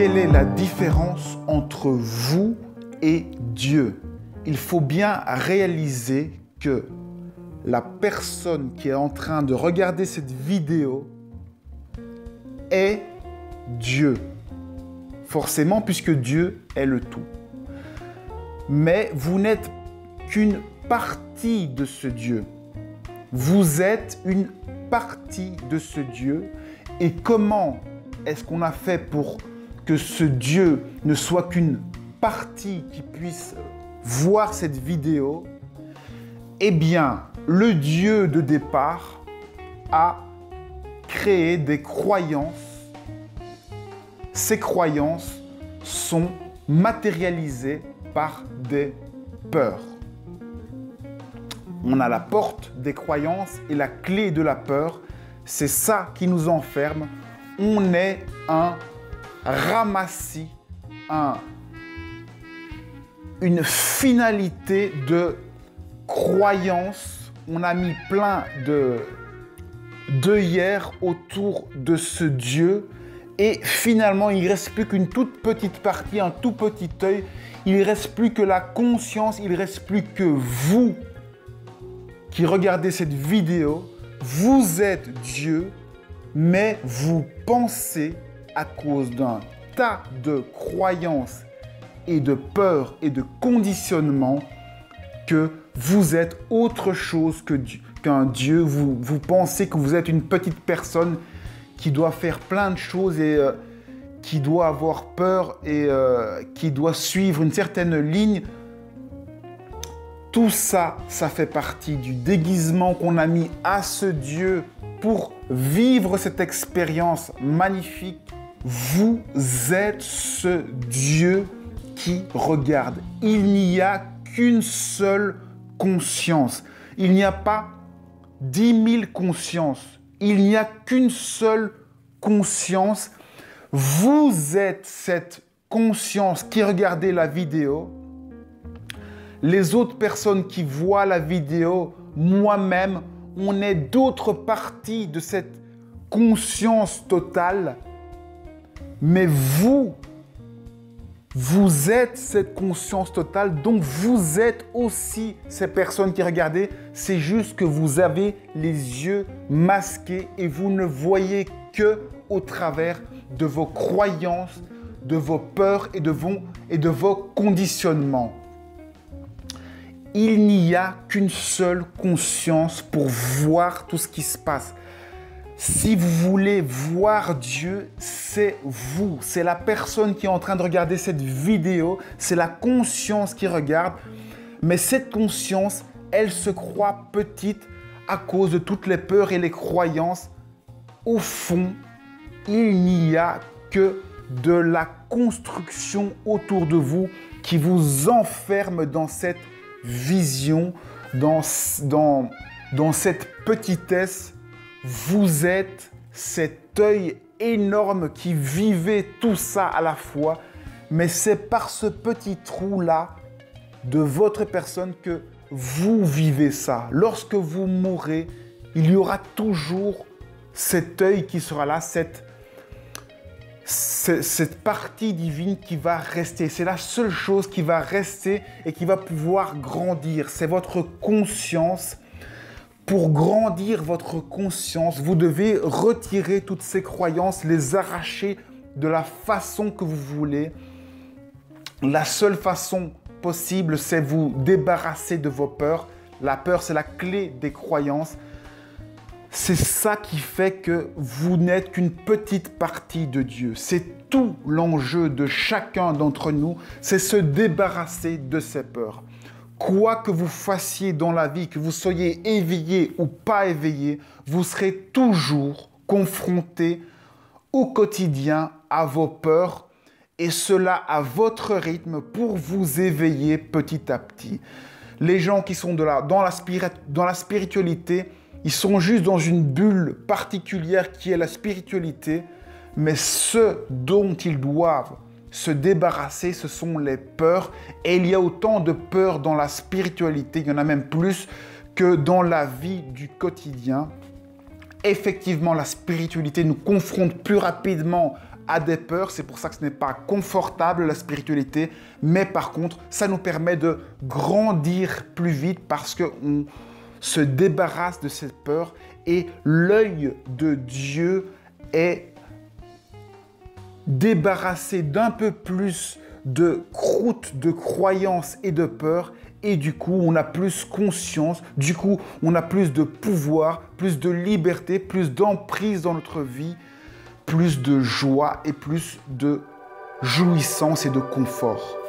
Quelle est la différence entre vous et Dieu? Il faut bien réaliser que la personne qui est en train de regarder cette vidéo est Dieu. Forcément, puisque Dieu est le tout. Mais vous n'êtes qu'une partie de ce Dieu. Vous êtes une partie de ce Dieu. Et comment est-ce qu'on a fait pour que ce Dieu ne soit qu'une partie qui puisse voir cette vidéo? Eh bien, le Dieu de départ a créé des croyances. Ces croyances sont matérialisées par des peurs. On a la porte des croyances et la clé de la peur. C'est ça qui nous enferme. On est un ramassis, une finalité de croyances. On a mis plein d'œillères autour de ce Dieu. Et finalement, il ne reste plus qu'une toute petite partie, un tout petit œil. Il ne reste plus que la conscience, il ne reste plus que vous qui regardez cette vidéo. Vous êtes Dieu, mais vous pensez à cause d'un tas de croyances et de peurs et de conditionnements que vous êtes autre chose qu'un Dieu. Vous pensez que vous êtes une petite personne qui doit faire plein de choses et qui doit avoir peur et qui doit suivre une certaine ligne. Tout ça, ça fait partie du déguisement qu'on a mis à ce Dieu pour vivre cette expérience magnifique. Vous êtes ce Dieu qui regarde. Il n'y a qu'une seule conscience. Il n'y a pas 10 000 consciences. Il n'y a qu'une seule conscience. Vous êtes cette conscience qui regardait la vidéo. Les autres personnes qui voient la vidéo, moi-même, on est d'autres parties de cette conscience totale. Mais vous êtes cette conscience totale, donc vous êtes aussi ces personnes qui regardez. C'est juste que vous avez les yeux masqués et vous ne voyez que au travers de vos croyances, de vos peurs et de vos conditionnements. Il n'y a qu'une seule conscience pour voir tout ce qui se passe. Si vous voulez voir Dieu, c'est vous. C'est la personne qui est en train de regarder cette vidéo. C'est la conscience qui regarde. Mais cette conscience, elle se croit petite à cause de toutes les peurs et les croyances. Au fond, il n'y a que de la construction autour de vous qui vous enferme dans cette vision, dans cette petitesse. Vous êtes cet œil énorme qui vivait tout ça à la fois, mais c'est par ce petit trou-là de votre personne que vous vivez ça. Lorsque vous mourrez, il y aura toujours cet œil qui sera là, cette partie divine qui va rester. C'est la seule chose qui va rester et qui va pouvoir grandir. C'est votre conscience. Pour grandir votre conscience, vous devez retirer toutes ces croyances, les arracher de la façon que vous voulez. La seule façon possible, c'est vous débarrasser de vos peurs. La peur, c'est la clé des croyances. C'est ça qui fait que vous n'êtes qu'une petite partie de Dieu. C'est tout l'enjeu de chacun d'entre nous, c'est se débarrasser de ces peurs. Quoi que vous fassiez dans la vie, que vous soyez éveillé ou pas éveillé, vous serez toujours confronté au quotidien à vos peurs et cela à votre rythme pour vous éveiller petit à petit. Les gens qui sont dans la spiritualité, ils sont juste dans une bulle particulière qui est la spiritualité, mais ce dont ils doivent se débarrasser, ce sont les peurs. Et il y a autant de peurs dans la spiritualité, il y en a même plus que dans la vie du quotidien. Effectivement, la spiritualité nous confronte plus rapidement a des peurs, c'est pour ça que ce n'est pas confortable la spiritualité, mais par contre, ça nous permet de grandir plus vite parce qu'on se débarrasse de cette peur et l'œil de Dieu est débarrassé d'un peu plus de croûte, de croyances et de peur. Et du coup, on a plus conscience, du coup, on a plus de pouvoir, plus de liberté, plus d'emprise dans notre vie, plus de joie et plus de jouissance et de confort.